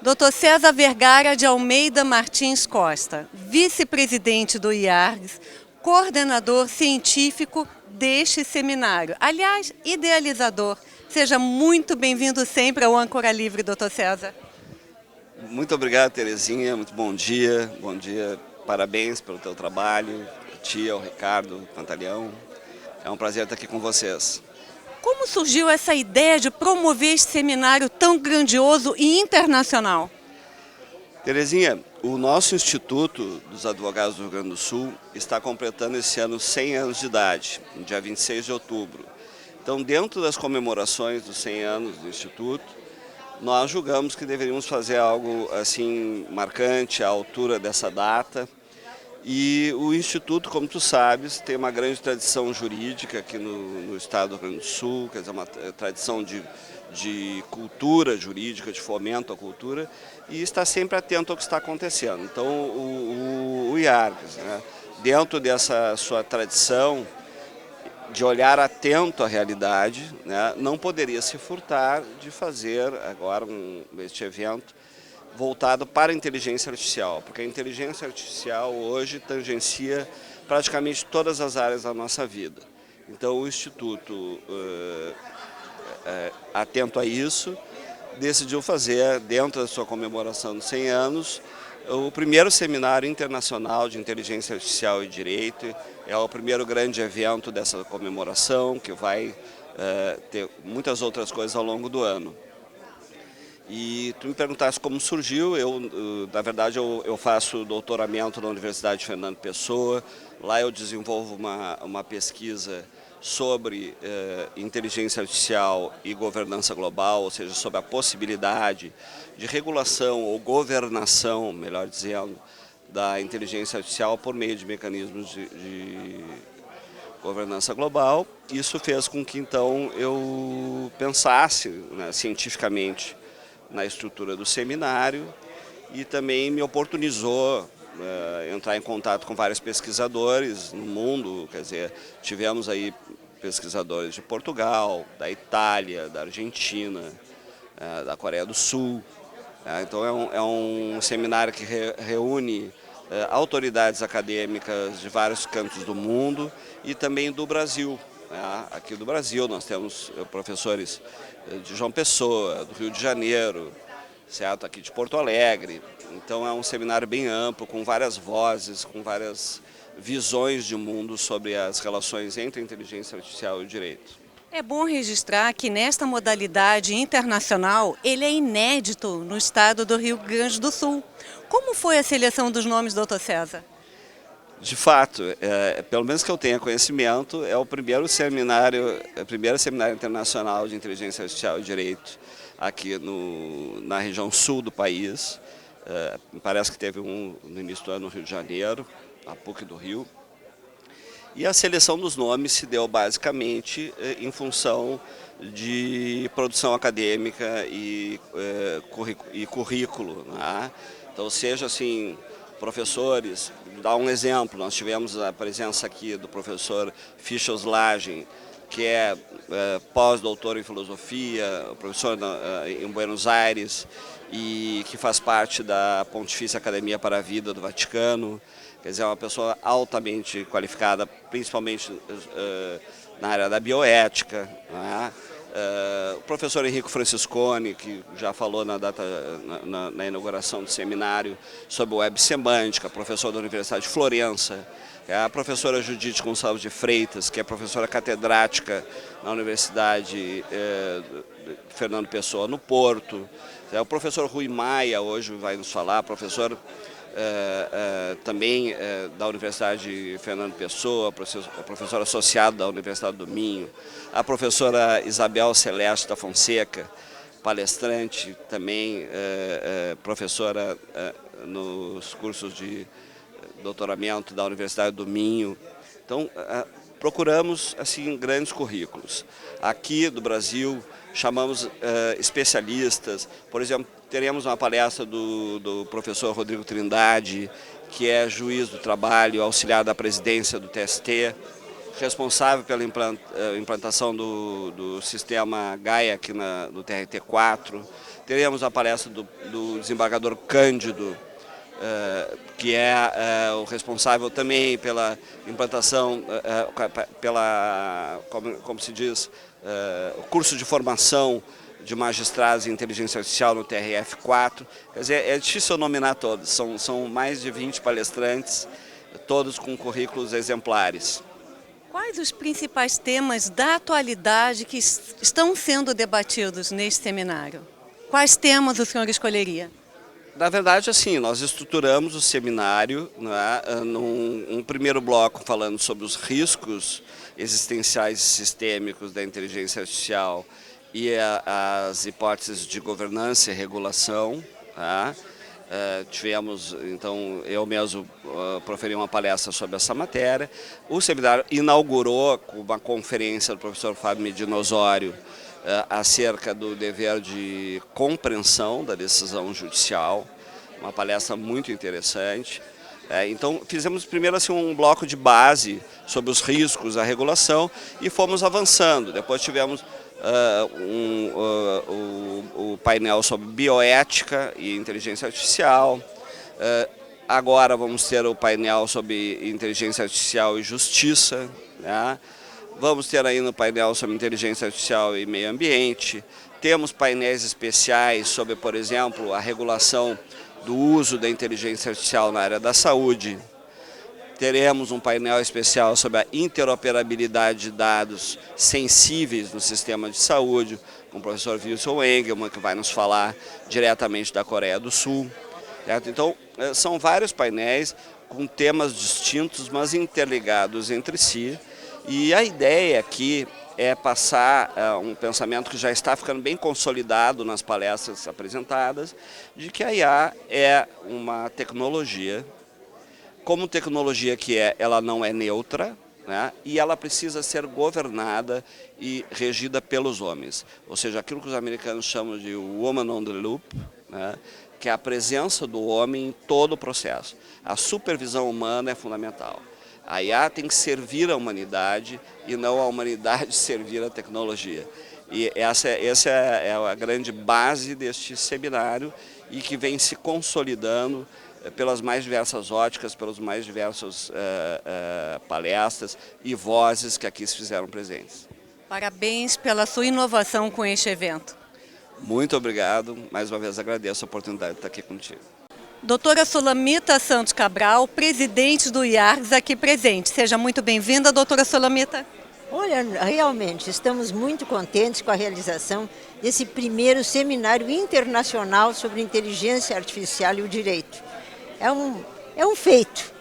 Dr. César Vergara de Almeida Martins Costa, vice-presidente do IARGS, coordenador científico deste seminário. Aliás, idealizador. Seja muito bem-vindo sempre ao Âncora Livre, Dr. César. Muito obrigado, Terezinha. Muito bom dia. Bom dia. Parabéns pelo teu trabalho. A tia, o Ricardo, o Pantaleão. É um prazer estar aqui com vocês. Como surgiu essa ideia de promover este seminário tão grandioso e internacional? Terezinha, o nosso Instituto dos Advogados do Rio Grande do Sul está completando esse ano 100 anos de idade, no dia 26 de outubro. Então, dentro das comemorações dos 100 anos do Instituto, nós julgamos que deveríamos fazer algo assim marcante à altura dessa data. E o Instituto, como tu sabes, tem uma grande tradição jurídica aqui no estado do Rio Grande do Sul, quer dizer, uma tradição de cultura jurídica, de fomento à cultura, e está sempre atento ao que está acontecendo. Então, o IARGS, né, dentro dessa sua tradição de olhar atento à realidade, né, não poderia se furtar de fazer agora este evento voltado para a inteligência artificial, porque a inteligência artificial hoje tangencia praticamente todas as áreas da nossa vida. Então o Instituto, atento a isso, decidiu fazer, dentro da sua comemoração dos 100 anos, o primeiro seminário internacional de inteligência artificial e direito. É o primeiro grande evento dessa comemoração, que vai ter muitas outras coisas ao longo do ano. E tu me perguntaste como surgiu. Na verdade, eu faço doutoramento na Universidade Fernando Pessoa. Lá eu desenvolvo uma pesquisa sobre inteligência artificial e governança global, ou seja, sobre a possibilidade de regulação ou governação, melhor dizendo, da inteligência artificial por meio de mecanismos de governança global. Isso fez com que, então, eu pensasse, né, cientificamente na estrutura do seminário e também me oportunizou entrar em contato com vários pesquisadores no mundo. Quer dizer, tivemos aí pesquisadores de Portugal, da Itália, da Argentina, da Coreia do Sul. Então é um seminário que reúne autoridades acadêmicas de vários cantos do mundo e também do Brasil. Aqui do Brasil nós temos professores de João Pessoa, do Rio de Janeiro, certo? Aqui de Porto Alegre. Então é um seminário bem amplo, com várias vozes, com várias visões de mundo sobre as relações entre a inteligência artificial e o direito. É bom registrar que nesta modalidade internacional ele é inédito no estado do Rio Grande do Sul. Como foi a seleção dos nomes, Dr. César? De fato, pelo menos que eu tenha conhecimento, é o primeiro seminário internacional de inteligência artificial e direito aqui na região sul do país. Parece que teve um no início do ano no Rio de Janeiro, a PUC do Rio. E a seleção dos nomes se deu basicamente em função de produção acadêmica e currículo, né? Então, seja assim, professores, dar um exemplo, nós tivemos a presença aqui do professor Fischels Lagen, que é pós-doutor em filosofia, professor em Buenos Aires e que faz parte da Pontifícia Academia para a Vida do Vaticano. Quer dizer, é uma pessoa altamente qualificada, principalmente na área da bioética, né? O professor Henrico Franciscone, que já falou na inauguração do seminário sobre web semântica, professor da Universidade de Florença, a professora Judite Gonçalves de Freitas, que é professora catedrática na Universidade Fernando Pessoa, no Porto, o professor Rui Maia, hoje vai nos falar, professor também da Universidade Fernando Pessoa, professor associado da Universidade do Minho, a professora Isabel Celeste da Fonseca, palestrante também, professora nos cursos de doutoramento da Universidade do Minho. Então, procuramos assim grandes currículos. Aqui do Brasil, chamamos especialistas. Por exemplo, teremos uma palestra do professor Rodrigo Trindade, que é juiz do trabalho, auxiliar da presidência do TST, responsável pela implantação do sistema Gaia aqui no TRT4. Teremos a palestra do desembargador Cândido, que é o responsável também pela implantação, como se diz, o curso de formação de magistrados em inteligência artificial no TRF4. Quer dizer, é difícil eu nominar todos, são mais de 20 palestrantes, todos com currículos exemplares. Quais os principais temas da atualidade que estão sendo debatidos neste seminário? Quais temas o senhor escolheria? Na verdade, assim, nós estruturamos o seminário, né, num primeiro bloco falando sobre os riscos existenciais e sistêmicos da inteligência artificial e as hipóteses de governança e regulação. Tá? Tivemos, então, eu mesmo proferi uma palestra sobre essa matéria. O seminário inaugurou com uma conferência do professor Fábio Medina Osório acerca do dever de compreensão da decisão judicial, uma palestra muito interessante. Então, fizemos primeiro assim, um bloco de base sobre os riscos, a regulação, e fomos avançando. Depois tivemos o painel sobre bioética e inteligência artificial. Agora vamos ter o painel sobre inteligência artificial e justiça, né? Vamos ter ainda o painel sobre inteligência artificial e meio ambiente. Temos painéis especiais sobre, por exemplo, a regulação do uso da inteligência artificial na área da saúde. Teremos um painel especial sobre a interoperabilidade de dados sensíveis no sistema de saúde, com o professor Wilson Engelmann, que vai nos falar diretamente da Coreia do Sul. Certo? Então, são vários painéis com temas distintos, mas interligados entre si. E a ideia aqui é passar um pensamento que já está ficando bem consolidado nas palestras apresentadas, de que a IA é uma tecnologia, como tecnologia que ela não é neutra, né, e ela precisa ser governada e regida pelos homens. Ou seja, aquilo que os americanos chamam de woman on the loop, né, que é a presença do homem em todo o processo. A supervisão humana é fundamental. A IA tem que servir a humanidade e não a humanidade servir a tecnologia. E essa é a grande base deste seminário e que vem se consolidando pelas mais diversas óticas, pelas mais diversas palestras e vozes que aqui se fizeram presentes. Parabéns pela sua inovação com este evento. Muito obrigado. Mais uma vez agradeço a oportunidade de estar aqui contigo. Doutora Solamita Santos Cabral, presidente do IARGS, aqui presente. Seja muito bem-vinda, doutora Solamita. Olha, realmente estamos muito contentes com a realização desse primeiro seminário internacional sobre inteligência artificial e o direito. É um feito.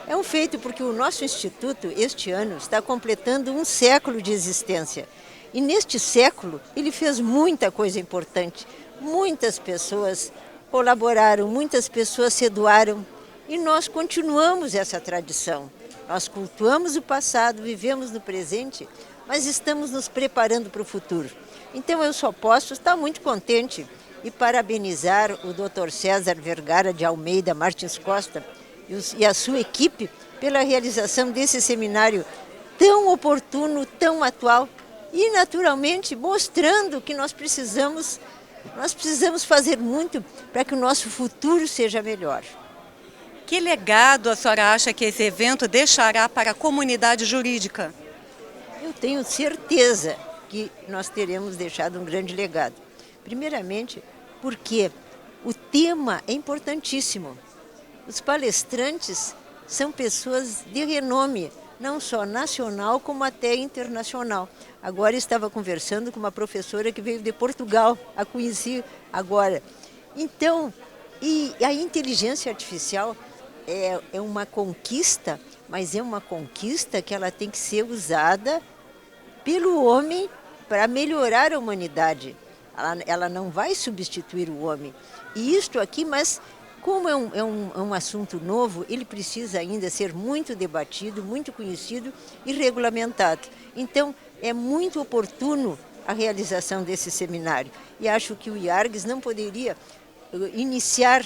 É um feito porque o nosso instituto, este ano, está completando um século de existência. E neste século, ele fez muita coisa importante. Muitas pessoas colaboraram, muitas pessoas se doaram e nós continuamos essa tradição. Nós cultuamos o passado, vivemos no presente, mas estamos nos preparando para o futuro. Então eu só posso estar muito contente e parabenizar o Dr. César Vergara de Almeida Martins Costa e a sua equipe pela realização desse seminário tão oportuno, tão atual e naturalmente mostrando que nós precisamos fazer muito para que o nosso futuro seja melhor. Que legado a senhora acha que esse evento deixará para a comunidade jurídica? Eu tenho certeza que nós teremos deixado um grande legado. Primeiramente, porque o tema é importantíssimo. Os palestrantes são pessoas de renome, não só nacional como até internacional. Agora estava conversando com uma professora que veio de Portugal, a conheci agora. Então, e a inteligência artificial é uma conquista, mas é uma conquista que ela tem que ser usada pelo homem para melhorar a humanidade. Ela não vai substituir o homem. E isto aqui, mas como é um assunto novo, ele precisa ainda ser muito debatido, muito conhecido e regulamentado. Então, é muito oportuno a realização desse seminário. E acho que o IARGS não poderia iniciar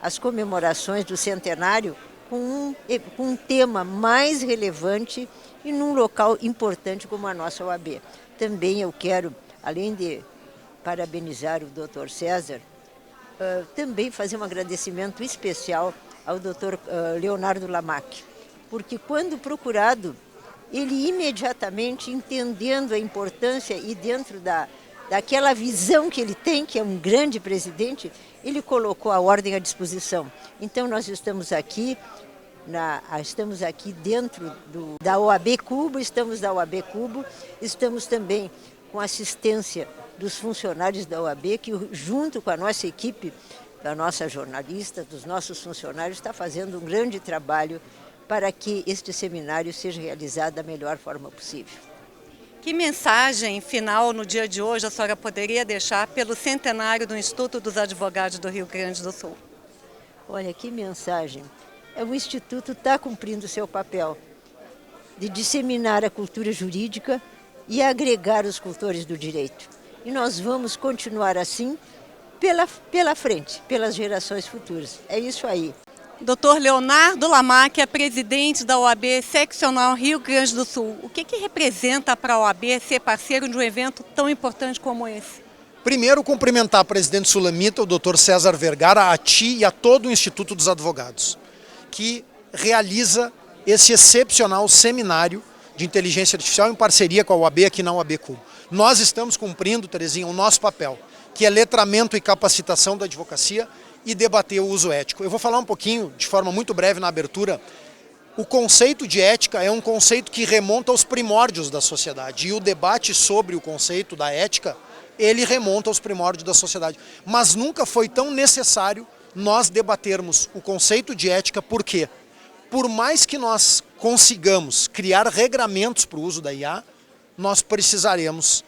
as comemorações do centenário com um tema mais relevante e num local importante como a nossa OAB. Também eu quero, além de parabenizar o Dr. César, também fazer um agradecimento especial ao Dr. Leonardo Lamaque, porque quando procurado, ele imediatamente, entendendo a importância e dentro daquela visão que ele tem, que é um grande presidente, ele colocou a ordem à disposição. Então nós estamos aqui dentro da OAB Cubo, estamos também com assistência dos funcionários da OAB, que junto com a nossa equipe, da nossa jornalista, dos nossos funcionários, está fazendo um grande trabalho para que este seminário seja realizado da melhor forma possível. Que mensagem final no dia de hoje a senhora poderia deixar pelo centenário do Instituto dos Advogados do Rio Grande do Sul? Olha, que mensagem. O Instituto está cumprindo o seu papel de disseminar a cultura jurídica e agregar os cultores do direito. E nós vamos continuar assim pela frente, pelas gerações futuras. É isso aí. Dr. Leonardo Lamaque é presidente da OAB Seccional Rio Grande do Sul. O que representa para a OAB ser parceiro de um evento tão importante como esse? Primeiro, cumprimentar a presidente sulamita, o Dr. César Vergara, a ti e a todo o Instituto dos Advogados, que realiza esse excepcional seminário de inteligência artificial em parceria com a OAB aqui na OAB Cubo. Nós estamos cumprindo, Terezinha, o nosso papel, que é letramento e capacitação da advocacia e debater o uso ético. Eu vou falar um pouquinho, de forma muito breve na abertura. O conceito de ética é um conceito que remonta aos primórdios da sociedade, e o debate sobre o conceito da ética, ele remonta aos primórdios da sociedade. Mas nunca foi tão necessário nós debatermos o conceito de ética, por quê? Por mais que nós consigamos criar regramentos para o uso da IA, nós precisaremos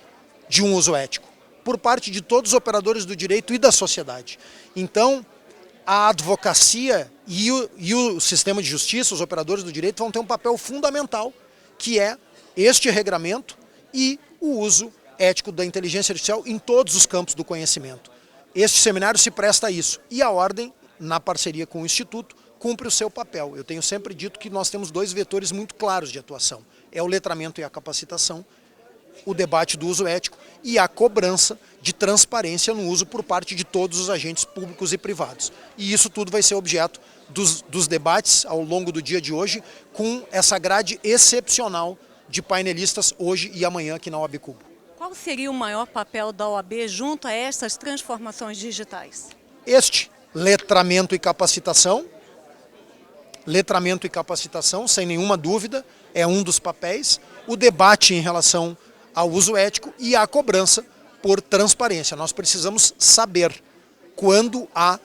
de um uso ético, por parte de todos os operadores do direito e da sociedade. Então, a advocacia e o sistema de justiça, os operadores do direito, vão ter um papel fundamental, que é este regramento e o uso ético da inteligência artificial em todos os campos do conhecimento. Este seminário se presta a isso, e a Ordem, na parceria com o Instituto, cumpre o seu papel. Eu tenho sempre dito que nós temos dois vetores muito claros de atuação. É o letramento e a capacitação, o debate do uso ético e a cobrança de transparência no uso por parte de todos os agentes públicos e privados. E isso tudo vai ser objeto dos debates ao longo do dia de hoje, com essa grade excepcional de painelistas hoje e amanhã aqui na OAB Cubo. Qual seria o maior papel da OAB junto a estas transformações digitais? Letramento e capacitação. Letramento e capacitação, sem nenhuma dúvida, é um dos papéis. O debate em relação ao uso ético e a cobrança por transparência. Nós precisamos saber quando há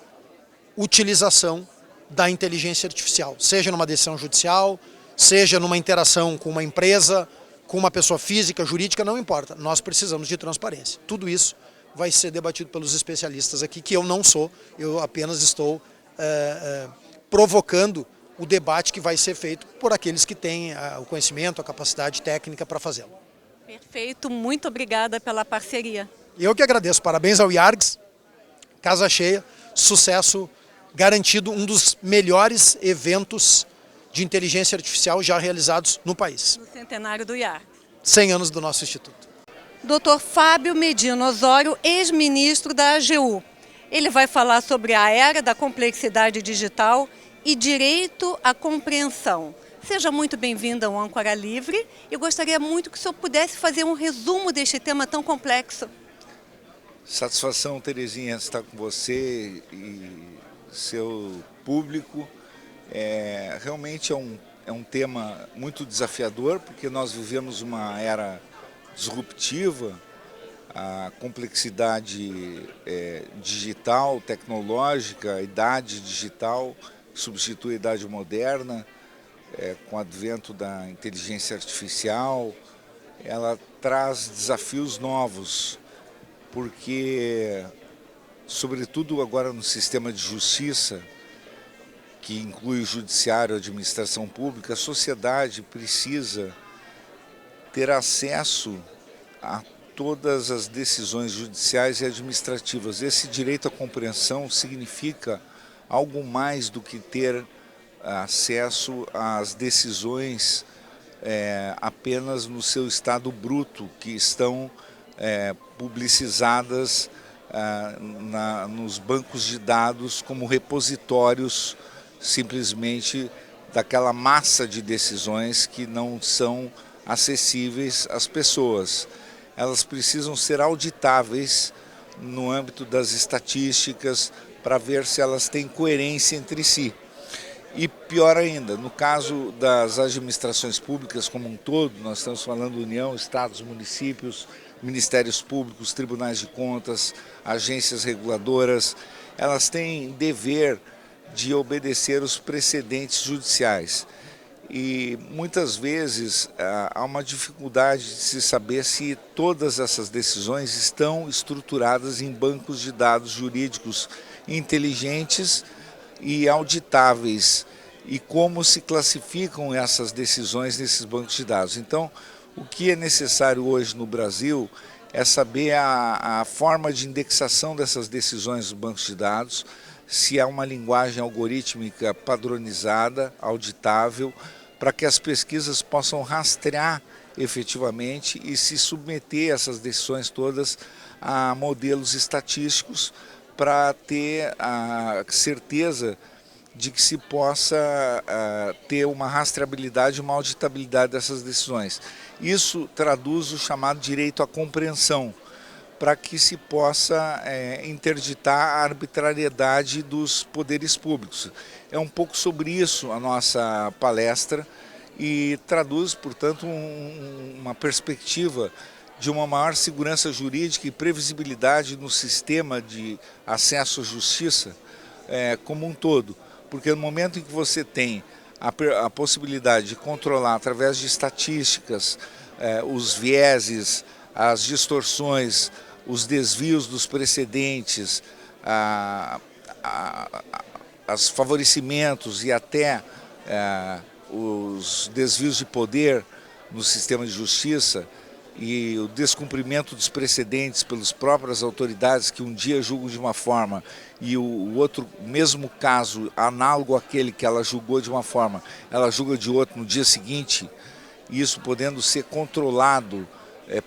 utilização da inteligência artificial, seja numa decisão judicial, seja numa interação com uma empresa, com uma pessoa física, jurídica, não importa. Nós precisamos de transparência. Tudo isso vai ser debatido pelos especialistas aqui, que eu não sou, eu apenas estou provocando o debate que vai ser feito por aqueles que têm o conhecimento, a capacidade técnica para fazê-lo. Perfeito, muito obrigada pela parceria. Eu que agradeço, parabéns ao IARGS, casa cheia, sucesso garantido, um dos melhores eventos de inteligência artificial já realizados no país. No centenário do IAR. 100 anos do nosso Instituto. Dr. Fábio Medina Osório, ex-ministro da AGU. Ele vai falar sobre a era da complexidade digital e direito à compreensão. Seja muito bem-vindo ao Âncora Livre e gostaria muito que o senhor pudesse fazer um resumo deste tema tão complexo. Satisfação, Terezinha, estar com você e seu público. Realmente é um tema muito desafiador, porque nós vivemos uma era disruptiva, a complexidade digital, tecnológica, a idade digital substitui a idade moderna, com o advento da inteligência artificial, ela traz desafios novos, porque, sobretudo agora no sistema de justiça, que inclui o judiciário e a administração pública, a sociedade precisa ter acesso a todas as decisões judiciais e administrativas. Esse direito à compreensão significa algo mais do que ter acesso às decisões apenas no seu estado bruto, que estão publicizadas nos bancos de dados como repositórios simplesmente daquela massa de decisões que não são acessíveis às pessoas. Elas precisam ser auditáveis no âmbito das estatísticas para ver se elas têm coerência entre si. E pior ainda, no caso das administrações públicas como um todo, nós estamos falando União, Estados, municípios, ministérios públicos, tribunais de contas, agências reguladoras, elas têm dever de obedecer os precedentes judiciais. E muitas vezes há uma dificuldade de se saber se todas essas decisões estão estruturadas em bancos de dados jurídicos inteligentes e auditáveis, e como se classificam essas decisões nesses bancos de dados. Então, o que é necessário hoje no Brasil é saber a forma de indexação dessas decisões dos bancos de dados, se há uma linguagem algorítmica padronizada, auditável, para que as pesquisas possam rastrear efetivamente e se submeter essas decisões todas a modelos estatísticos para ter a certeza de que se possa ter uma rastreabilidade e uma auditabilidade dessas decisões. Isso traduz o chamado direito à compreensão, para que se possa interditar a arbitrariedade dos poderes públicos. É um pouco sobre isso a nossa palestra e traduz, portanto, uma perspectiva de uma maior segurança jurídica e previsibilidade no sistema de acesso à justiça como um todo. Porque no momento em que você tem a possibilidade de controlar através de estatísticas os vieses, as distorções, os desvios dos precedentes, os favorecimentos e até os desvios de poder no sistema de justiça, e o descumprimento dos precedentes pelas próprias autoridades que um dia julgam de uma forma e o outro, mesmo caso, análogo àquele que ela julgou de uma forma, ela julga de outro no dia seguinte, isso podendo ser controlado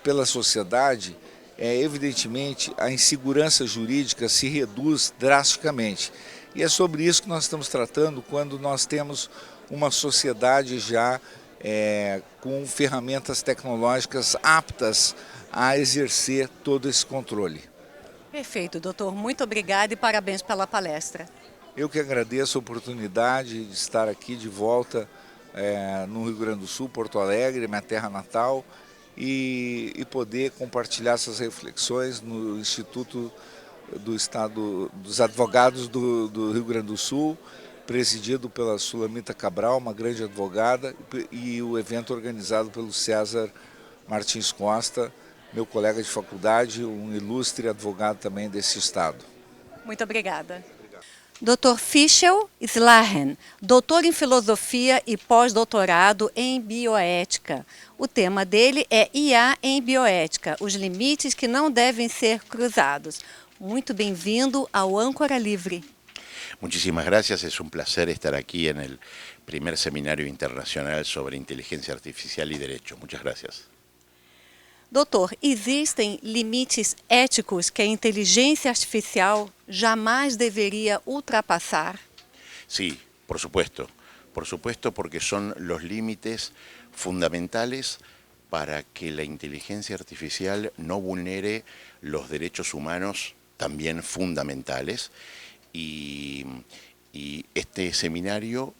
pela sociedade, evidentemente a insegurança jurídica se reduz drasticamente. E é sobre isso que nós estamos tratando quando nós temos uma sociedade já com ferramentas tecnológicas aptas a exercer todo esse controle. Perfeito, doutor. Muito obrigada e parabéns pela palestra. Eu que agradeço a oportunidade de estar aqui de volta no Rio Grande do Sul, Porto Alegre, minha terra natal, e poder compartilhar essas reflexões no Instituto do Estado dos Advogados do Rio Grande do Sul, presidido pela Sulamita Cabral, uma grande advogada, e o evento organizado pelo César Martins Costa, meu colega de faculdade, um ilustre advogado também desse estado. Muito obrigada. Dr. Fischel Slahen, doutor em filosofia e pós-doutorado em bioética. O tema dele é IA em bioética, os limites que não devem ser cruzados. Muito bem-vindo ao Âncora Livre. Muchísimas gracias, es un placer estar aquí en el primer seminario internacional sobre inteligencia artificial y derecho. Muchas gracias. Doutor, existem limites éticos que a inteligência artificial jamais deveria ultrapassar? Sí, por supuesto, porque son los límites fundamentales para que la inteligencia artificial no vulnere los derechos humanos también fundamentales. Y este seminario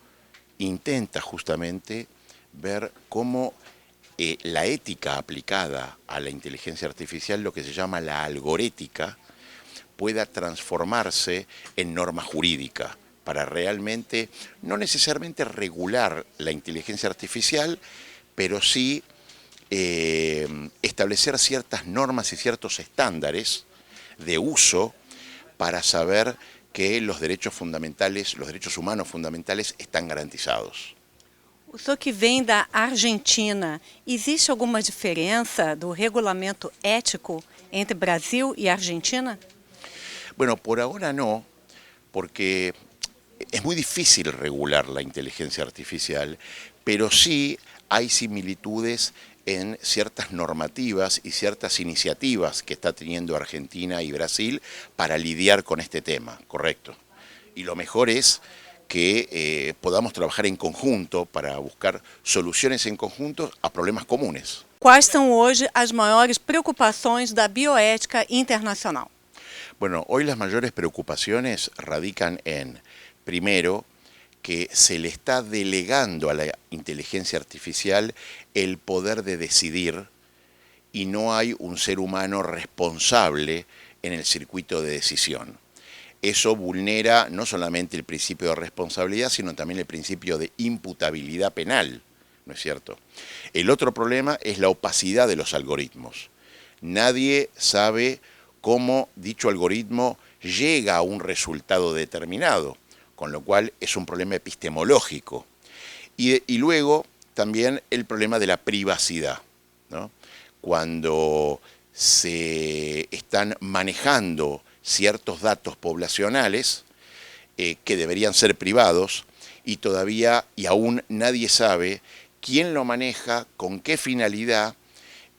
intenta justamente ver cómo la ética aplicada a la inteligencia artificial, lo que se llama la algorética, pueda transformarse en norma jurídica para realmente, no necesariamente regular la inteligencia artificial, pero sí establecer ciertas normas y ciertos estándares de uso para saber que los derechos fundamentales, los derechos humanos fundamentales están garantizados. O senhor que vem da Argentina, existe alguma diferença do regulamento ético entre Brasil e Argentina? Bueno, por ahora no, porque es muy difícil regular la inteligencia artificial, pero sí hay similitudes en ciertas normativas y ciertas iniciativas que está teniendo Argentina y Brasil para lidiar con este tema, correcto. Y lo mejor es que podamos trabajar en conjunto para buscar soluciones en conjunto a problemas comunes. Quais são hoje as maiores preocupações da bioética internacional? Bueno, hoy las mayores preocupaciones radican en, primero, que se le está delegando a la inteligencia artificial el poder de decidir y no hay un ser humano responsable en el circuito de decisión. Eso vulnera no solamente el principio de responsabilidad, sino también el principio de imputabilidad penal, ¿no es cierto? El otro problema es la opacidad de los algoritmos. Nadie sabe cómo dicho algoritmo llega a un resultado determinado, con lo cual es un problema epistemológico. Y luego también el problema de la privacidad, ¿no? Cuando se están manejando ciertos datos poblacionales que deberían ser privados y todavía y aún nadie sabe quién lo maneja, con qué finalidad,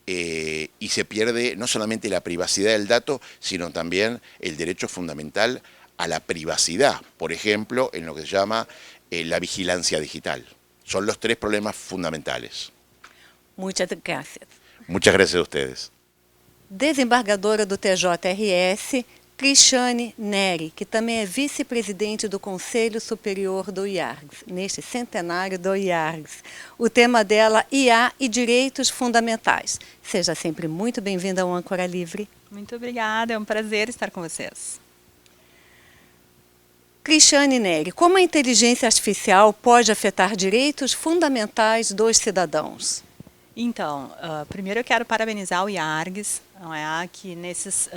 y se pierde no solamente la privacidad del dato, sino también el derecho fundamental a la privacidad, por ejemplo, en lo que se llama la vigilancia digital. Son los tres problemas fundamentales. Muchas gracias. Muchas gracias a ustedes. Desembargadora do TJRS, Cristiane Neri, que também é vice-presidente do Conselho Superior do IARGS, neste centenário do IARGS. O tema dela, IA e Direitos Fundamentais. Seja sempre muito bem-vinda ao Âncora Livre. Muito obrigada, é um prazer estar com vocês. Cristiane Neri, como a inteligência artificial pode afetar direitos fundamentais dos cidadãos? Então, primeiro eu quero parabenizar o IARGS, não é, que nesses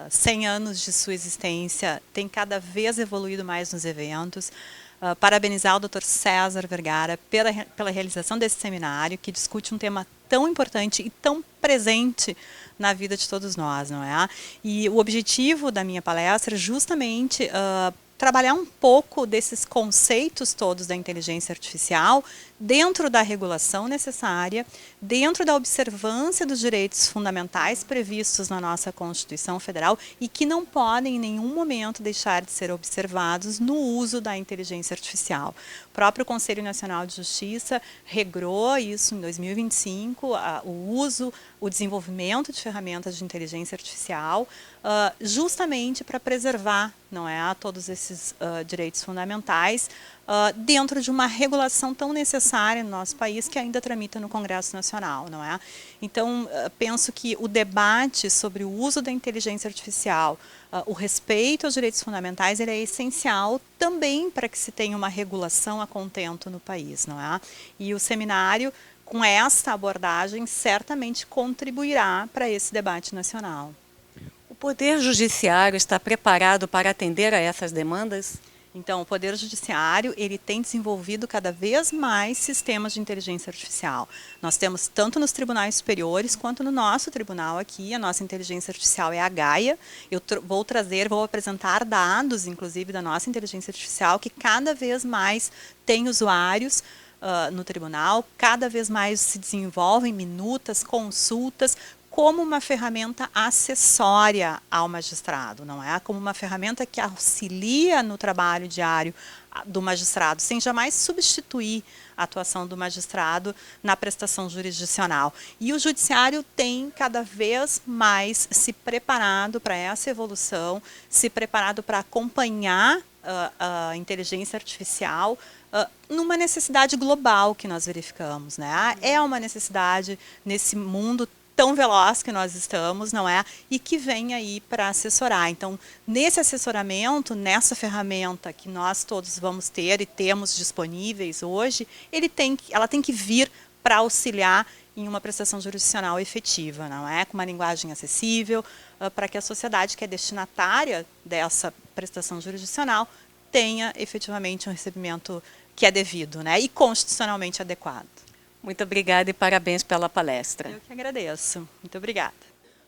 100 anos de sua existência tem cada vez evoluído mais nos eventos. Parabenizar o Dr. César Vergara pela realização desse seminário, que discute um tema tão importante e tão presente na vida de todos nós, não é? E o objetivo da minha palestra é justamente trabalhar um pouco desses conceitos todos da inteligência artificial dentro da regulação necessária, dentro da observância dos direitos fundamentais previstos na nossa Constituição Federal e que não podem em nenhum momento deixar de ser observados no uso da inteligência artificial. O próprio Conselho Nacional de Justiça regrou isso em 2025, o uso, o desenvolvimento de ferramentas de inteligência artificial, justamente para preservar, não é, todos esses direitos fundamentais dentro de uma regulação tão necessária no nosso país que ainda tramita no Congresso Nacional, não é? Então, penso que o debate sobre o uso da inteligência artificial, o respeito aos direitos fundamentais, ele é essencial também para que se tenha uma regulação a contento no país, não é? E o seminário, com esta abordagem, certamente contribuirá para esse debate nacional. O Poder Judiciário está preparado para atender a essas demandas? Então, o Poder Judiciário ele tem desenvolvido cada vez mais sistemas de inteligência artificial. Nós temos tanto nos tribunais superiores quanto no nosso tribunal aqui. A nossa inteligência artificial é a Gaia. Eu vou apresentar dados, inclusive, da nossa inteligência artificial, que cada vez mais tem usuários no tribunal, cada vez mais se desenvolvem minutas, consultas, como uma ferramenta acessória ao magistrado, não é? Como uma ferramenta que auxilia no trabalho diário do magistrado, sem jamais substituir a atuação do magistrado na prestação jurisdicional. E o judiciário tem cada vez mais se preparado para essa evolução, se preparado para acompanhar a inteligência artificial numa necessidade global que nós verificamos, né? É uma necessidade nesse mundo tão veloz que nós estamos, não é? E que vem aí para assessorar. Então, nesse assessoramento, nessa ferramenta que nós todos vamos ter e temos disponíveis hoje, ela tem que vir para auxiliar em uma prestação jurisdicional efetiva, não é? Com uma linguagem acessível, para que a sociedade que é destinatária dessa prestação jurisdicional tenha efetivamente um recebimento que é devido, né? E constitucionalmente adequado. Muito obrigada e parabéns pela palestra. Eu que agradeço. Muito obrigada.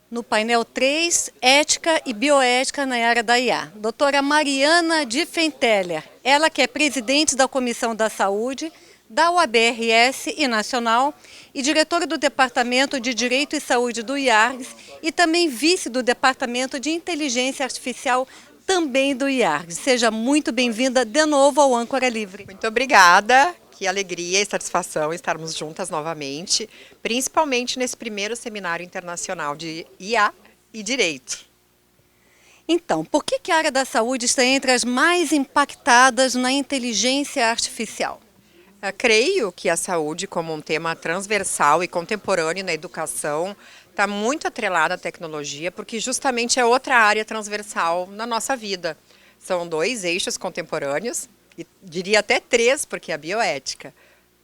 No painel 3, Ética e Bioética na área da IA. Doutora Mariana Diffenteller, ela que é presidente da Comissão da Saúde da UABRS e nacional e diretora do Departamento de Direito e Saúde do IARGS e também vice do Departamento de Inteligência Artificial também do IARGS. Seja muito bem-vinda de novo ao Âncora Livre. Muito obrigada. Que alegria e satisfação estarmos juntas novamente, principalmente nesse primeiro seminário internacional de IA e Direito. Então, por que a área da saúde está entre as mais impactadas na inteligência artificial? Creio que a saúde, como um tema transversal e contemporâneo na educação, está muito atrelada à tecnologia, porque justamente é outra área transversal na nossa vida. São dois eixos contemporâneos, e diria até três, porque a bioética,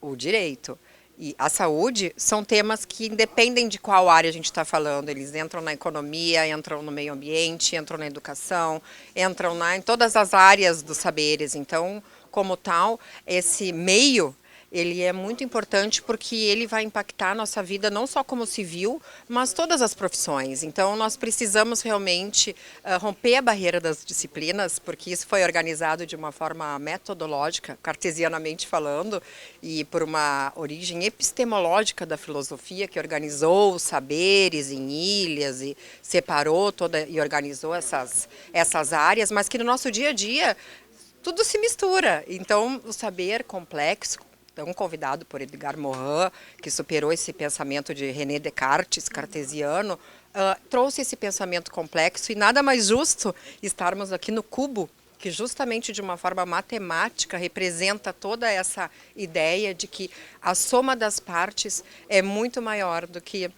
o direito e a saúde são temas que independem de qual área a gente está falando. Eles entram na economia, entram no meio ambiente, entram na educação, entram em todas as áreas dos saberes. Então, como tal, esse meio, ele é muito importante porque ele vai impactar a nossa vida não só como civil, mas todas as profissões. Então, nós precisamos realmente romper a barreira das disciplinas, porque isso foi organizado de uma forma metodológica, cartesianamente falando, e por uma origem epistemológica da filosofia, que organizou os saberes em ilhas e separou e organizou essas áreas, mas que no nosso dia a dia tudo se mistura. Então, o saber complexo, tão convidado por Edgar Morin, que superou esse pensamento de René Descartes, cartesiano, trouxe esse pensamento complexo e nada mais justo estarmos aqui no cubo, que justamente de uma forma matemática representa toda essa ideia de que a soma das partes é muito maior do que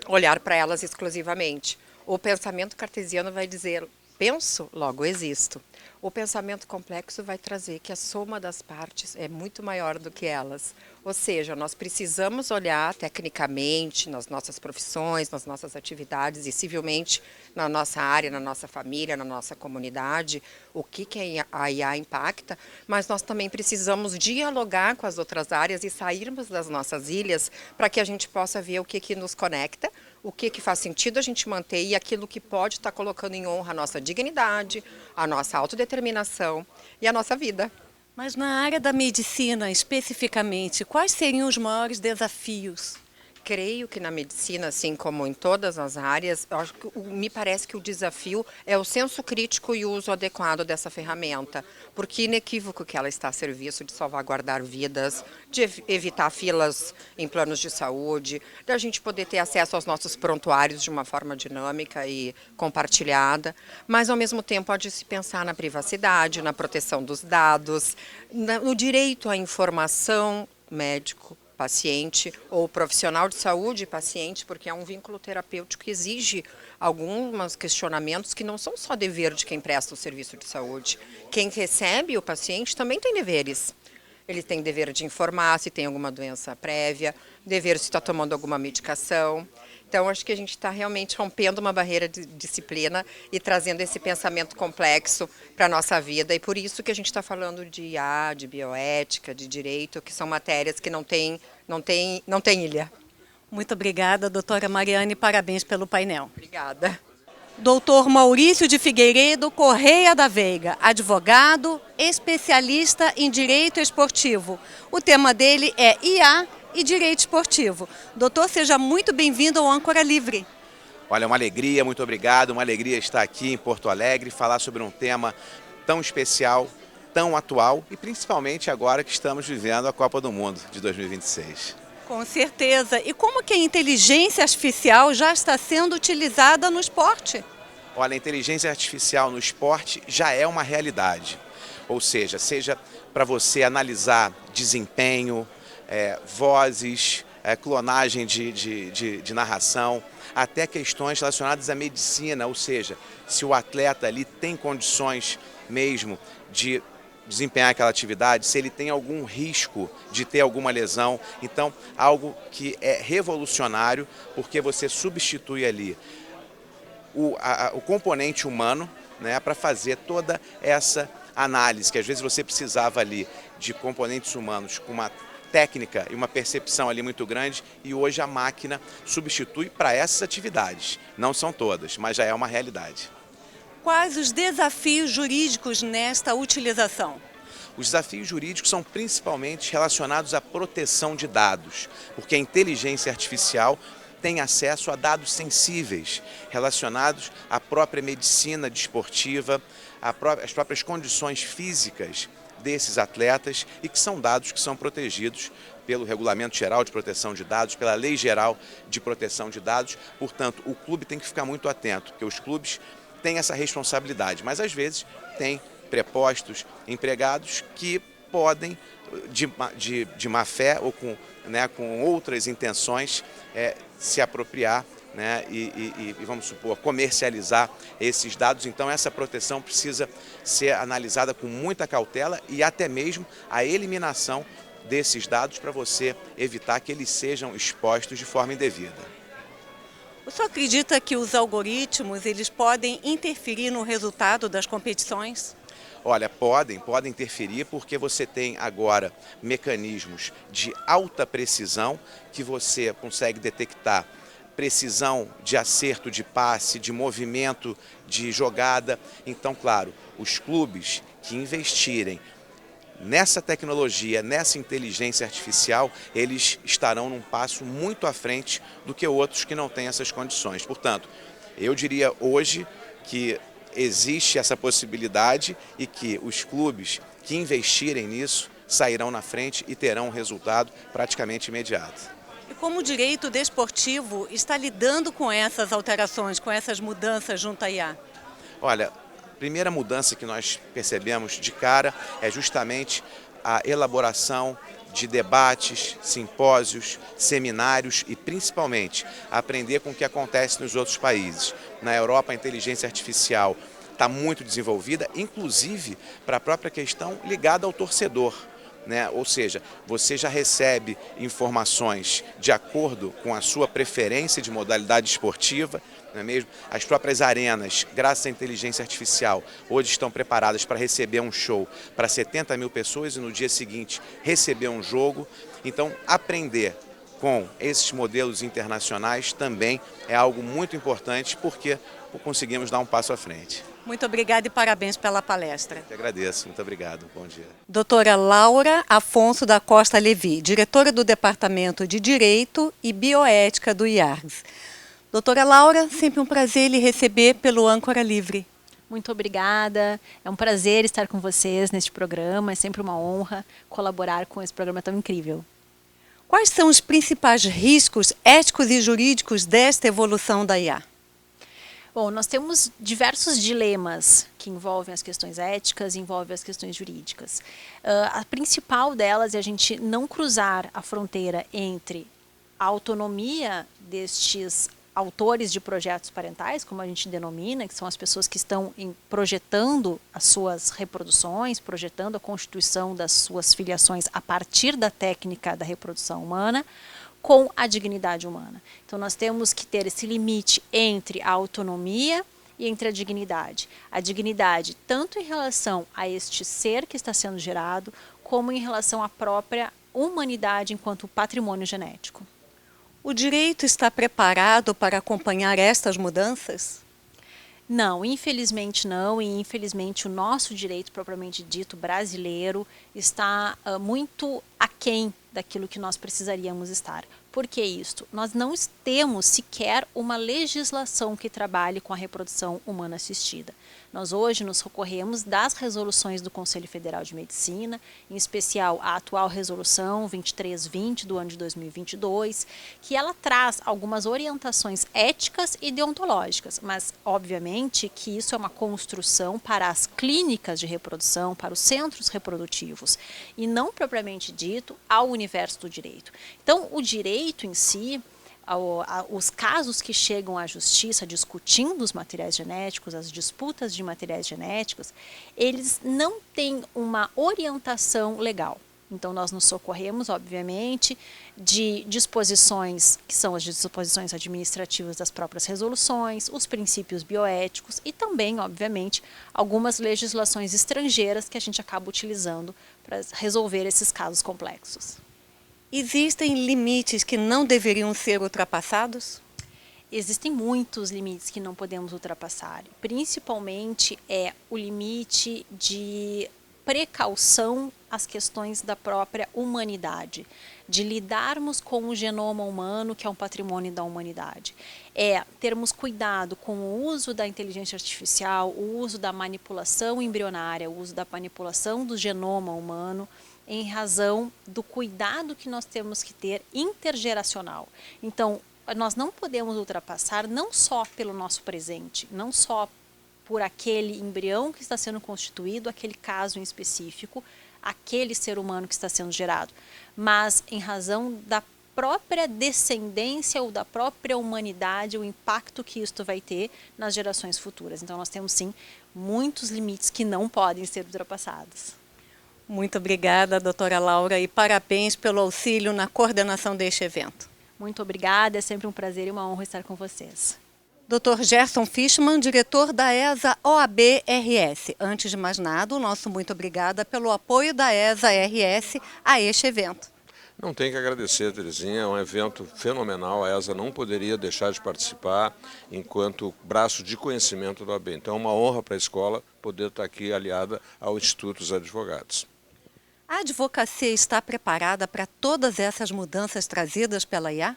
olhar para elas exclusivamente. O pensamento cartesiano vai dizer: penso, logo existo. O pensamento complexo vai trazer que a soma das partes é muito maior do que elas. Ou seja, nós precisamos olhar tecnicamente nas nossas profissões, nas nossas atividades e civilmente na nossa área, na nossa família, na nossa comunidade, o que a IA impacta, mas nós também precisamos dialogar com as outras áreas e sairmos das nossas ilhas para que a gente possa ver o que nos conecta, o que faz sentido a gente manter e aquilo que pode estar colocando em honra a nossa dignidade, a nossa autodeterminação e a nossa vida. Mas na área da medicina, especificamente, quais seriam os maiores desafios? Creio que na medicina, assim como em todas as áreas, me parece que o desafio é o senso crítico e o uso adequado dessa ferramenta, porque inequívoco que ela está a serviço de salvaguardar vidas, de evitar filas em planos de saúde, da gente poder ter acesso aos nossos prontuários de uma forma dinâmica e compartilhada, mas ao mesmo tempo pode se pensar na privacidade, na proteção dos dados, no direito à informação médico, paciente ou profissional de saúde e paciente, porque é um vínculo terapêutico que exige alguns questionamentos que não são só dever de quem presta o serviço de saúde. Quem recebe o paciente também tem deveres. Ele tem dever de informar se tem alguma doença prévia, dever se está tomando alguma medicação. Então, acho que a gente está realmente rompendo uma barreira de disciplina e trazendo esse pensamento complexo para a nossa vida. E por isso que a gente está falando de IA, de bioética, de direito, que são matérias que não tem ilha. Muito obrigada, doutora Mariane, parabéns pelo painel. Obrigada. Doutor Maurício de Figueiredo Correia da Veiga, advogado, especialista em direito esportivo. O tema dele é IA e direito esportivo. Doutor, seja muito bem-vindo ao Âncora Livre. Olha, uma alegria, muito obrigado, uma alegria estar aqui em Porto Alegre, falar sobre um tema tão especial, tão atual e principalmente agora que estamos vivendo a Copa do Mundo de 2026. Com certeza. E como que a inteligência artificial já está sendo utilizada no esporte? Olha, a inteligência artificial no esporte já é uma realidade. Ou seja para você analisar desempenho, vozes, clonagem de narração, até questões relacionadas à medicina, ou seja, se o atleta ali tem condições mesmo de desempenhar aquela atividade, se ele tem algum risco de ter alguma lesão. Então, algo que é revolucionário, porque você substitui ali o componente humano, né, para fazer toda essa análise, que às vezes você precisava ali de componentes humanos com uma técnica e uma percepção ali muito grande, e hoje a máquina substitui para essas atividades. Não são todas, mas já é uma realidade. Quais os desafios jurídicos nesta utilização? Os desafios jurídicos são principalmente relacionados à proteção de dados, porque a inteligência artificial tem acesso a dados sensíveis relacionados à própria medicina desportiva, às próprias condições físicas desses atletas e que são dados que são protegidos pelo Regulamento Geral de Proteção de Dados, pela Lei Geral de Proteção de Dados. Portanto, o clube tem que ficar muito atento, porque os clubes têm essa responsabilidade, mas às vezes tem prepostos empregados que podem, de má fé ou com outras intenções, se apropriar, e vamos supor, comercializar esses dados. Então essa proteção precisa ser analisada com muita cautela e até mesmo a eliminação desses dados para você evitar que eles sejam expostos de forma indevida. O senhor acredita que os algoritmos eles podem interferir no resultado das competições? Olha, podem interferir porque você tem agora mecanismos de alta precisão que você consegue detectar precisão de acerto de passe, de movimento, de jogada. Então, claro, os clubes que investirem nessa tecnologia, nessa inteligência artificial, eles estarão num passo muito à frente do que outros que não têm essas condições. Portanto, eu diria hoje que existe essa possibilidade e que os clubes que investirem nisso sairão na frente e terão um resultado praticamente imediato. E como o direito desportivo está lidando com essas alterações, com essas mudanças junto à IA? Olha, a primeira mudança que nós percebemos de cara é justamente a elaboração de debates, simpósios, seminários e principalmente aprender com o que acontece nos outros países. Na Europa a inteligência artificial está muito desenvolvida, inclusive para a própria questão ligada ao torcedor. Ou seja, você já recebe informações de acordo com a sua preferência de modalidade esportiva, não é mesmo? As próprias arenas, graças à inteligência artificial, hoje estão preparadas para receber um show para 70 mil pessoas e no dia seguinte receber um jogo. Então, aprender com esses modelos internacionais também é algo muito importante porque conseguimos dar um passo à frente. Muito obrigada e parabéns pela palestra. Eu agradeço, muito obrigado. Bom dia. Doutora Laura Afonso da Costa Levi, diretora do Departamento de Direito e Bioética do IARGS. Doutora Laura, sempre um prazer lhe receber pelo Âncora Livre. Muito obrigada, é um prazer estar com vocês neste programa, é sempre uma honra colaborar com esse programa tão incrível. Quais são os principais riscos éticos e jurídicos desta evolução da IA? Bom, nós temos diversos dilemas que envolvem as questões éticas e envolvem as questões jurídicas. A principal delas é a gente não cruzar a fronteira entre a autonomia destes autores de projetos parentais, como a gente denomina, que são as pessoas que estão projetando as suas reproduções, projetando a constituição das suas filiações a partir da técnica da reprodução humana, com a dignidade humana. Então nós temos que ter esse limite entre a autonomia e entre a dignidade. A dignidade tanto em relação a este ser que está sendo gerado, como em relação à própria humanidade enquanto patrimônio genético. O direito está preparado para acompanhar estas mudanças? Não, infelizmente não, e infelizmente o nosso direito propriamente dito brasileiro está muito aquém daquilo que nós precisaríamos estar. Por que isto? Nós não temos sequer uma legislação que trabalhe com a reprodução humana assistida. Nós hoje nos socorremos das resoluções do Conselho Federal de Medicina, em especial a atual resolução 2320 do ano de 2022, que ela traz algumas orientações éticas e deontológicas, mas obviamente que isso é uma construção para as clínicas de reprodução, para os centros reprodutivos, e não propriamente dito ao universo do direito. Então, o direito em si, os casos que chegam à justiça discutindo os materiais genéticos, as disputas de materiais genéticos, eles não têm uma orientação legal. Então, nós nos socorremos, obviamente, de disposições que são as disposições administrativas das próprias resoluções, os princípios bioéticos e também, obviamente, algumas legislações estrangeiras que a gente acaba utilizando para resolver esses casos complexos. Existem limites que não deveriam ser ultrapassados? Existem muitos limites que não podemos ultrapassar. Principalmente é o limite de precaução às questões da própria humanidade, de lidarmos com o genoma humano, que é um patrimônio da humanidade. É termos cuidado com o uso da inteligência artificial, o uso da manipulação embrionária, o uso da manipulação do genoma humano, em razão do cuidado que nós temos que ter intergeracional. Então, nós não podemos ultrapassar não só pelo nosso presente, não só por aquele embrião que está sendo constituído, aquele caso em específico, aquele ser humano que está sendo gerado, mas em razão da própria descendência ou da própria humanidade, o impacto que isto vai ter nas gerações futuras. Então nós temos sim muitos limites que não podem ser ultrapassados. Muito obrigada, doutora Laura, e parabéns pelo auxílio na coordenação deste evento. Muito obrigada, é sempre um prazer e uma honra estar com vocês. Dr. Gerson Fischmann, diretor da ESA OAB-RS. Antes de mais nada, o nosso muito obrigada pelo apoio da ESA-RS a este evento. Não tem que agradecer, Terezinha, é um evento fenomenal, a ESA não poderia deixar de participar enquanto braço de conhecimento da OAB. Então é uma honra para a escola poder estar aqui aliada ao Instituto dos Advogados. A advocacia está preparada para todas essas mudanças trazidas pela IA?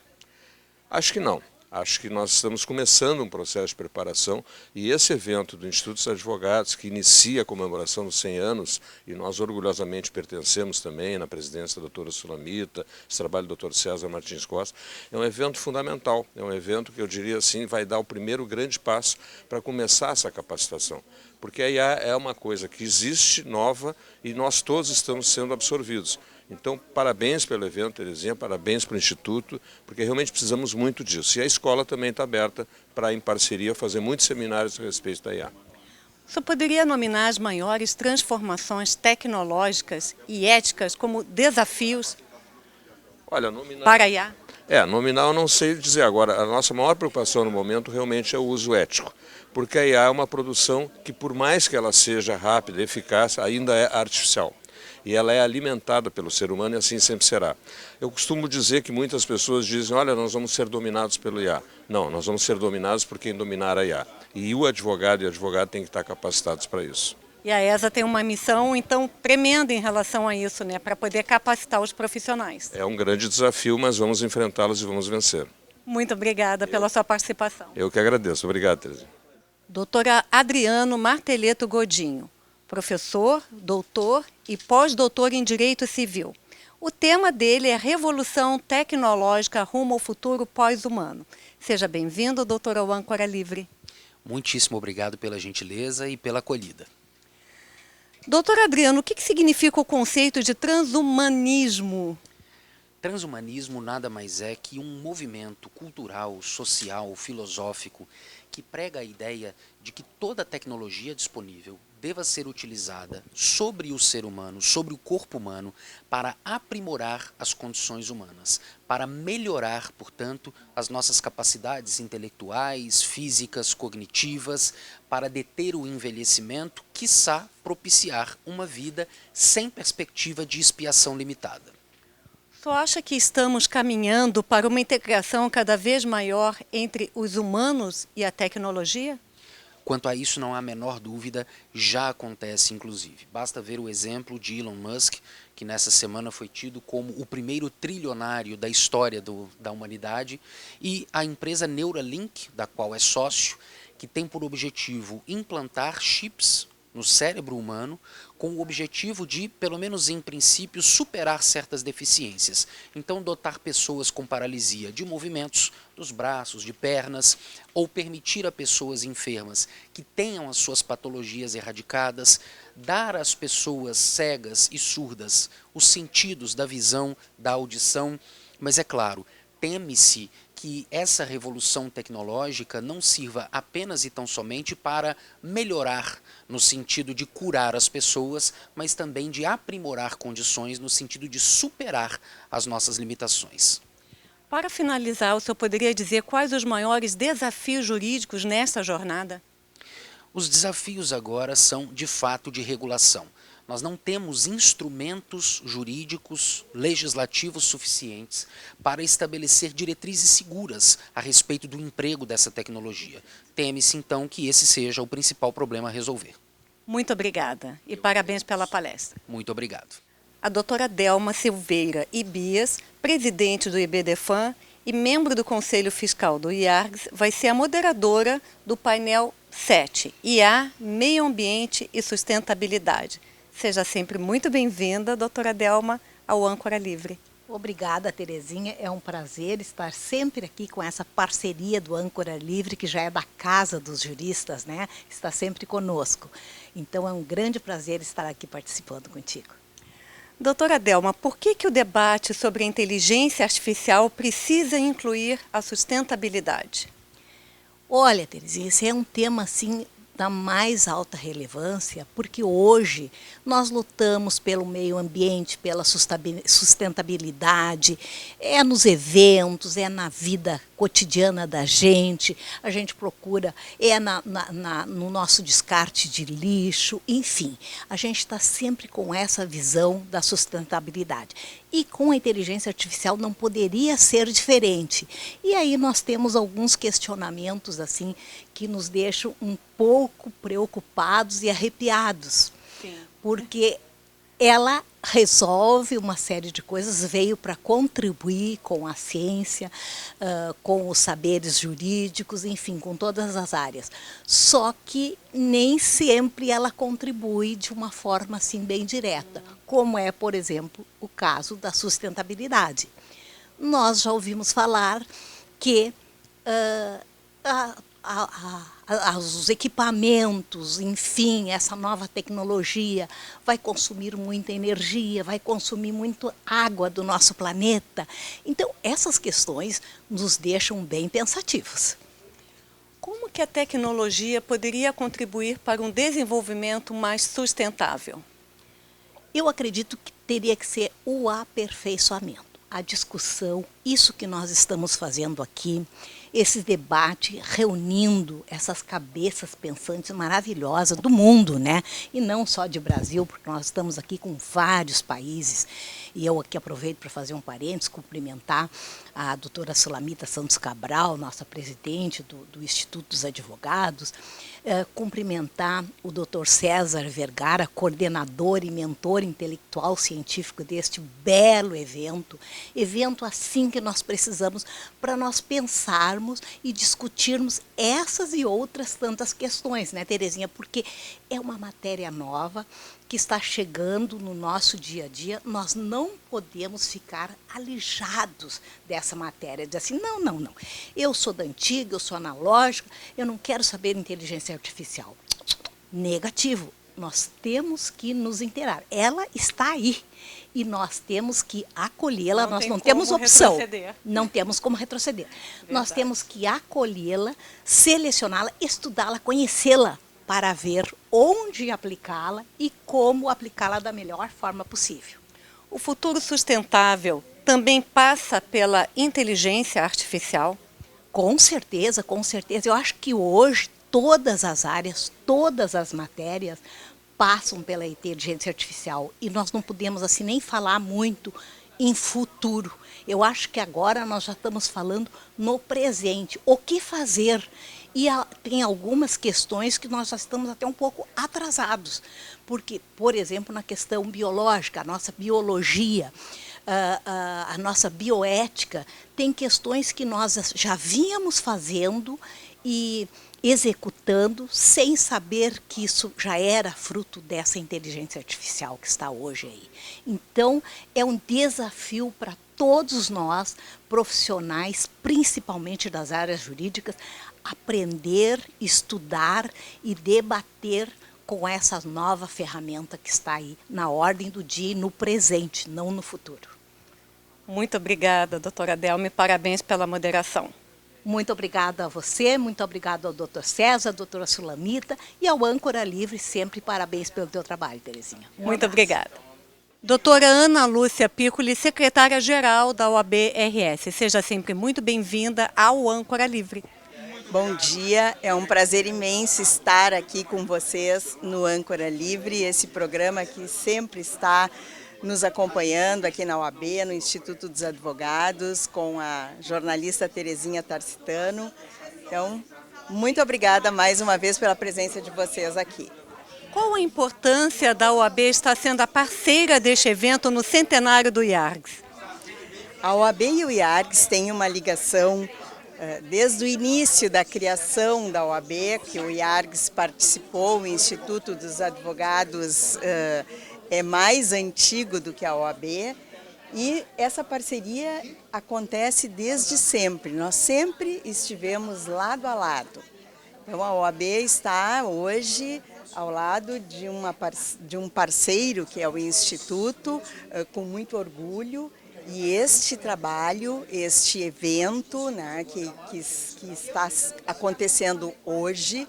Acho que não. Acho que nós estamos começando um processo de preparação e esse evento do Instituto dos Advogados, que inicia a comemoração dos 100 anos, e nós orgulhosamente pertencemos também na presidência da doutora Sulamita, esse trabalho do Dr. César Martins Costa, é um evento fundamental, é um evento que eu diria assim, vai dar o primeiro grande passo para começar essa capacitação. Porque a IA é uma coisa que existe, nova, e nós todos estamos sendo absorvidos. Então, parabéns pelo evento, Terezinha, parabéns para o Instituto, porque realmente precisamos muito disso. E a escola também está aberta para, em parceria, fazer muitos seminários a respeito da IA. O senhor poderia nominar as maiores transformações tecnológicas e éticas como desafios para a IA? Nominal eu não sei dizer agora. A nossa maior preocupação no momento realmente é o uso ético. Porque a IA é uma produção que, por mais que ela seja rápida, eficaz, ainda é artificial. E ela é alimentada pelo ser humano e assim sempre será. Eu costumo dizer que muitas pessoas dizem, olha, nós vamos ser dominados pelo IA. Não, nós vamos ser dominados por quem dominar a IA. E o advogado e a advogada têm que estar capacitados para isso. E a ESA tem uma missão, então, tremenda em relação a isso, né, para poder capacitar os profissionais. É um grande desafio, mas vamos enfrentá-los e vamos vencer. Muito obrigada pela sua participação. Eu que agradeço. Obrigado, Terezinha. Doutora Adriano Marteleto Godinho, professor, doutor e pós-doutor em Direito Civil. O tema dele é Revolução Tecnológica rumo ao futuro pós-humano. Seja bem-vindo, doutor, ao Âncora Livre. Muitíssimo obrigado pela gentileza e pela acolhida. Doutor Adriano, o que significa o conceito de transhumanismo? Transhumanismo nada mais é que um movimento cultural, social, filosófico que prega a ideia de que toda tecnologia disponível deva ser utilizada sobre o ser humano, sobre o corpo humano, para aprimorar as condições humanas, para melhorar, portanto, as nossas capacidades intelectuais, físicas, cognitivas, para deter o envelhecimento, quiçá propiciar uma vida sem perspectiva de expiação limitada. O senhor acha que estamos caminhando para uma integração cada vez maior entre os humanos e a tecnologia? Quanto a isso, não há a menor dúvida, já acontece inclusive. Basta ver o exemplo de Elon Musk, que nessa semana foi tido como o primeiro trilionário da história da humanidade, e a empresa Neuralink, da qual é sócio, que tem por objetivo implantar chips no cérebro humano, com o objetivo de, pelo menos em princípio, superar certas deficiências. Então, dotar pessoas com paralisia de movimentos dos braços, de pernas, ou permitir a pessoas enfermas que tenham as suas patologias erradicadas, dar às pessoas cegas e surdas os sentidos da visão, da audição, mas é claro, teme-se que essa revolução tecnológica não sirva apenas e tão somente para melhorar no sentido de curar as pessoas, mas também de aprimorar condições no sentido de superar as nossas limitações. Para finalizar, o senhor poderia dizer quais os maiores desafios jurídicos nessa jornada? Os desafios agora são, de fato, de regulação. Nós não temos instrumentos jurídicos, legislativos suficientes para estabelecer diretrizes seguras a respeito do emprego dessa tecnologia. Teme-se, então, que esse seja o principal problema a resolver. Muito obrigada e parabéns pela palestra. Muito obrigado. A doutora Delma Silveira Ibias, presidente do IBDFAN e membro do Conselho Fiscal do IARGS, vai ser a moderadora do painel 7, IA, Meio Ambiente e Sustentabilidade. Seja sempre muito bem-vinda, doutora Delma, ao Âncora Livre. Obrigada, Terezinha. É um prazer estar sempre aqui com essa parceria do Âncora Livre, que já é da casa dos juristas, né? Está sempre conosco. Então é um grande prazer estar aqui participando contigo. Doutora Delma, por que o debate sobre a inteligência artificial precisa incluir a sustentabilidade? Olha, Terezinha, esse é um tema assim da mais alta relevância, porque hoje nós lutamos pelo meio ambiente, pela sustentabilidade, é nos eventos, é na vida cotidiana da gente, a gente procura, é no nosso descarte de lixo, enfim, a gente está sempre com essa visão da sustentabilidade. E com a inteligência artificial não poderia ser diferente. E aí nós temos alguns questionamentos assim que nos deixam um pouco preocupados e arrepiados. Sim. Porque ela resolve uma série de coisas, veio para contribuir com a ciência, com os saberes jurídicos, enfim, com todas as áreas. Só que nem sempre ela contribui de uma forma assim bem direta, como é, por exemplo, o caso da sustentabilidade. Nós já ouvimos falar que os equipamentos, enfim, essa nova tecnologia vai consumir muita energia, vai consumir muito água do nosso planeta. Então, essas questões nos deixam bem pensativos. Como que a tecnologia poderia contribuir para um desenvolvimento mais sustentável? Eu acredito que teria que ser o aperfeiçoamento, a discussão, isso que nós estamos fazendo aqui, esse debate reunindo essas cabeças pensantes maravilhosas do mundo, né? E não só de Brasil, porque nós estamos aqui com vários países. E eu aqui aproveito para fazer um parênteses, cumprimentar a doutora Sulamita Santos Cabral, nossa presidente do Instituto dos Advogados, cumprimentar o doutor César Vergara, coordenador e mentor intelectual científico deste belo evento assim que nós precisamos para nós pensarmos e discutirmos essas e outras tantas questões, né, Terezinha? Porque é uma matéria nova que está chegando no nosso dia a dia, nós não podemos ficar alijados dessa matéria, dizer assim, não, eu sou da antiga, eu sou analógica, eu não quero saber de inteligência artificial. Negativo, nós temos que nos inteirar, ela está aí e nós temos que acolhê-la, nós não temos opção, não temos como retroceder. Verdade. Nós temos que acolhê-la, selecioná-la, estudá-la, conhecê-la, para ver onde aplicá-la e como aplicá-la da melhor forma possível. O futuro sustentável também passa pela inteligência artificial? Com certeza, com certeza. Eu acho que hoje todas as áreas, todas as matérias passam pela inteligência artificial e nós não podemos assim nem falar muito em futuro. Eu acho que agora nós já estamos falando no presente. O que fazer? E tem algumas questões que nós já estamos até um pouco atrasados, porque, por exemplo, na questão biológica, a nossa biologia, a nossa bioética, tem questões que nós já vínhamos fazendo e executando sem saber que isso já era fruto dessa inteligência artificial que está hoje aí. Então, é um desafio para todos nós, profissionais, principalmente das áreas jurídicas, aprender, estudar e debater com essa nova ferramenta que está aí na ordem do dia e no presente, não no futuro. Muito obrigada, doutora Delma, e parabéns pela moderação. Muito obrigada a você, muito obrigada ao doutor César, à doutora Sulamita e ao Âncora Livre, sempre parabéns pelo teu trabalho, Terezinha. Muito obrigada. Doutora Ana Lúcia Piccoli, secretária-geral da OAB-RS. Seja sempre muito bem-vinda ao Âncora Livre. Bom dia, é um prazer imenso estar aqui com vocês no Âncora Livre, esse programa que sempre está nos acompanhando aqui na OAB, no Instituto dos Advogados, com a jornalista Terezinha Tarcitano. Então, muito obrigada mais uma vez pela presença de vocês aqui. Qual a importância da OAB estar sendo a parceira deste evento no centenário do IARGS? A OAB e o IARGS têm uma ligação desde o início da criação da OAB, que o IARGS participou, o Instituto dos Advogados é mais antigo do que a OAB, e essa parceria acontece desde sempre. Nós sempre estivemos lado a lado. Então a OAB está hoje ao lado de um parceiro, que é o Instituto, com muito orgulho. E este trabalho, este evento, né, que está acontecendo hoje,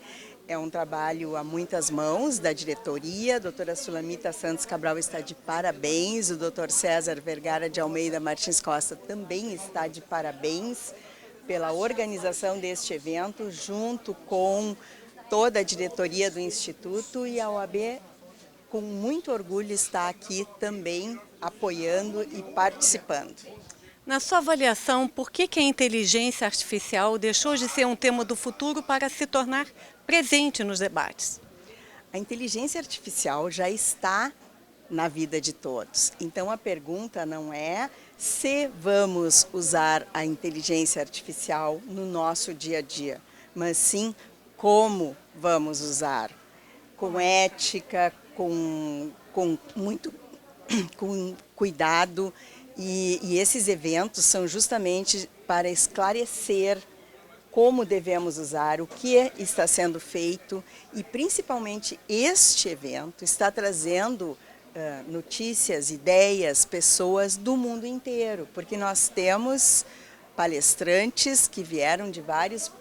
é um trabalho a muitas mãos da diretoria. A doutora Sulamita Santos Cabral está de parabéns, o doutor César Vergara de Almeida Martins Costa também está de parabéns pela organização deste evento, junto com toda a diretoria do Instituto, e a OAB, com muito orgulho, está aqui também apoiando e participando. Na sua avaliação, por que a inteligência artificial deixou de ser um tema do futuro para se tornar presente nos debates? A inteligência artificial já está na vida de todos. Então a pergunta não é se vamos usar a inteligência artificial no nosso dia a dia, mas sim como vamos usar, com ética, com cuidado, e esses eventos são justamente para esclarecer como devemos usar, o que está sendo feito, e principalmente este evento está trazendo notícias, ideias, pessoas do mundo inteiro, porque nós temos palestrantes que vieram de vários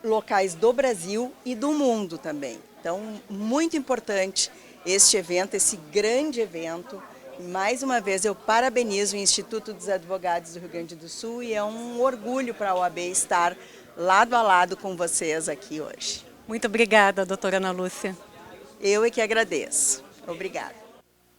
locais do Brasil e do mundo também. Então, muito importante este evento, esse grande evento. E mais uma vez eu parabenizo o Instituto dos Advogados do Rio Grande do Sul, e é um orgulho para a OAB estar lado a lado com vocês aqui hoje. Muito obrigada, doutora Ana Lúcia. Eu é que agradeço. Obrigada.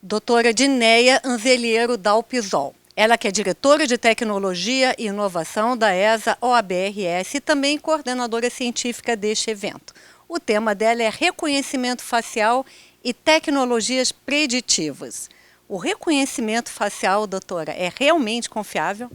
Doutora Dineia Anzeliero Dalpisol. Ela que é diretora de Tecnologia e Inovação da ESA OAB-RS e também coordenadora científica deste evento. O tema dela é reconhecimento facial e tecnologias preditivas. O reconhecimento facial, doutora, é realmente confiável?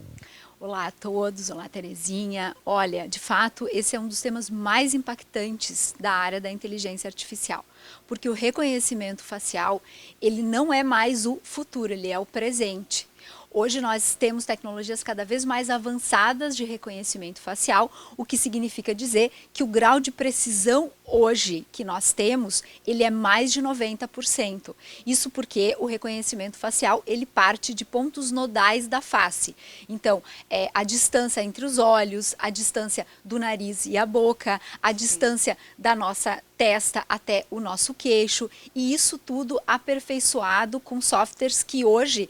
Olá a todos, olá Terezinha. Olha, de fato, esse é um dos temas mais impactantes da área da inteligência artificial, porque o reconhecimento facial, ele não é mais o futuro, ele é o presente. Hoje nós temos tecnologias cada vez mais avançadas de reconhecimento facial, o que significa dizer que o grau de precisão hoje que nós temos, ele é mais de 90%. Isso porque o reconhecimento facial, ele parte de pontos nodais da face. Então, a distância entre os olhos, a distância do nariz e a boca, a distância da nossa testa até o nosso queixo, e isso tudo aperfeiçoado com softwares que hoje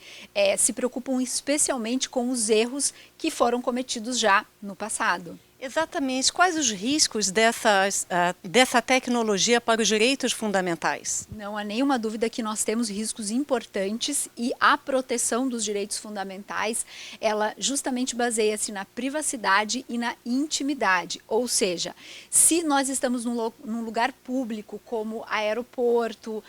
se preocupam especialmente com os erros que foram cometidos já no passado. Exatamente. Quais os riscos dessa tecnologia para os direitos fundamentais? Não há nenhuma dúvida que nós temos riscos importantes, e a proteção dos direitos fundamentais, ela justamente baseia-se na privacidade e na intimidade. Ou seja, se nós estamos num lugar público como aeroporto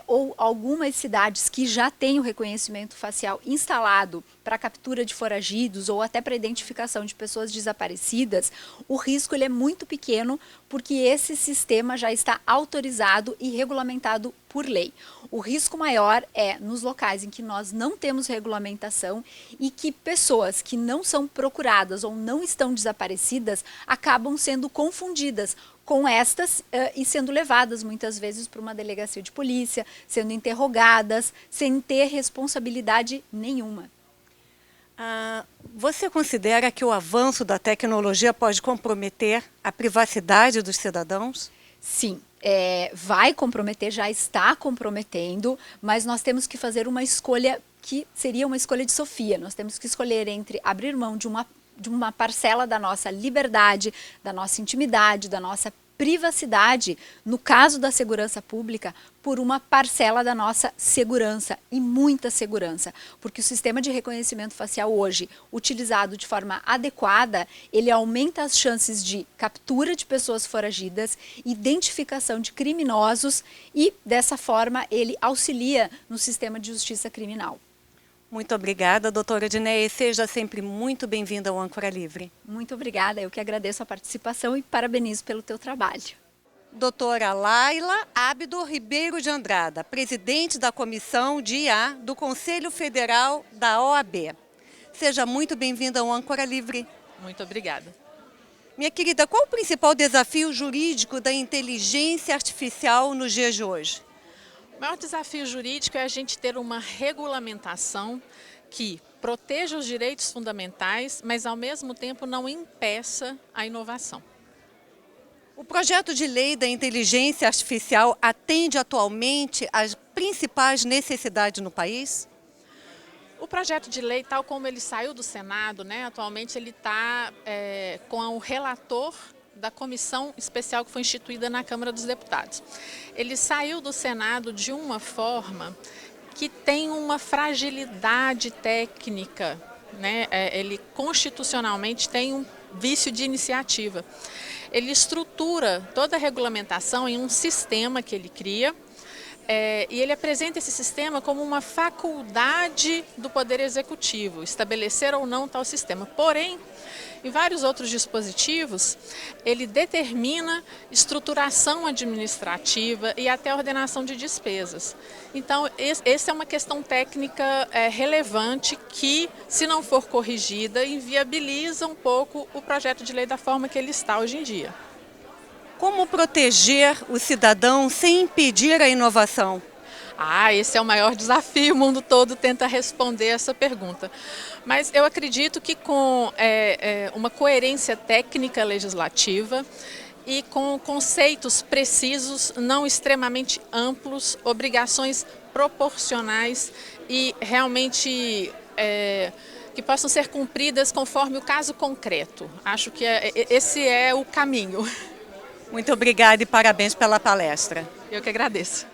ou algumas cidades que já têm o reconhecimento facial instalado para captura de foragidos ou até para identificação de pessoas desaparecidas, o risco ele é muito pequeno, porque esse sistema já está autorizado e regulamentado por lei. O risco maior é nos locais em que nós não temos regulamentação e que pessoas que não são procuradas ou não estão desaparecidas acabam sendo confundidas com estas e sendo levadas muitas vezes para uma delegacia de polícia, sendo interrogadas, sem ter responsabilidade nenhuma. Você considera que o avanço da tecnologia pode comprometer a privacidade dos cidadãos? Sim, vai comprometer, já está comprometendo, mas nós temos que fazer uma escolha que seria uma escolha de Sofia. Nós temos que escolher entre abrir mão de uma parcela da nossa liberdade, da nossa intimidade, da nossa privacidade, no caso da segurança pública, por uma parcela da nossa segurança, e muita segurança, porque o sistema de reconhecimento facial hoje, utilizado de forma adequada, ele aumenta as chances de captura de pessoas foragidas, identificação de criminosos e, dessa forma, ele auxilia no sistema de justiça criminal. Muito obrigada, doutora Dinéia, e seja sempre muito bem-vinda ao Âncora Livre. Muito obrigada, eu que agradeço a participação e parabenizo pelo teu trabalho. Doutora Laila Ábido Ribeiro de Andrada, presidente da Comissão de IA do Conselho Federal da OAB. Seja muito bem-vinda ao Âncora Livre. Muito obrigada. Minha querida, qual o principal desafio jurídico da inteligência artificial nos dias de hoje? O maior desafio jurídico é a gente ter uma regulamentação que proteja os direitos fundamentais, mas ao mesmo tempo não impeça a inovação. O projeto de lei da inteligência artificial atende atualmente às principais necessidades no país? O projeto de lei, tal como ele saiu do Senado, atualmente ele está com o relator da comissão especial que foi instituída na Câmara dos Deputados. Ele saiu do Senado de uma forma que tem uma fragilidade técnica, ele constitucionalmente tem um vício de iniciativa. Ele estrutura toda a regulamentação em um sistema que ele cria, e ele apresenta esse sistema como uma faculdade do Poder Executivo, estabelecer ou não tal sistema. Porém, em vários outros dispositivos, ele determina estruturação administrativa e até ordenação de despesas. Então, essa é uma questão técnica relevante que, se não for corrigida, inviabiliza um pouco o projeto de lei da forma que ele está hoje em dia. Como proteger o cidadão sem impedir a inovação? Esse é o maior desafio, o mundo todo tenta responder essa pergunta. Mas eu acredito que com uma coerência técnica legislativa e com conceitos precisos, não extremamente amplos, obrigações proporcionais e realmente que possam ser cumpridas conforme o caso concreto. Acho que esse é o caminho. Muito obrigada e parabéns pela palestra. Eu que agradeço.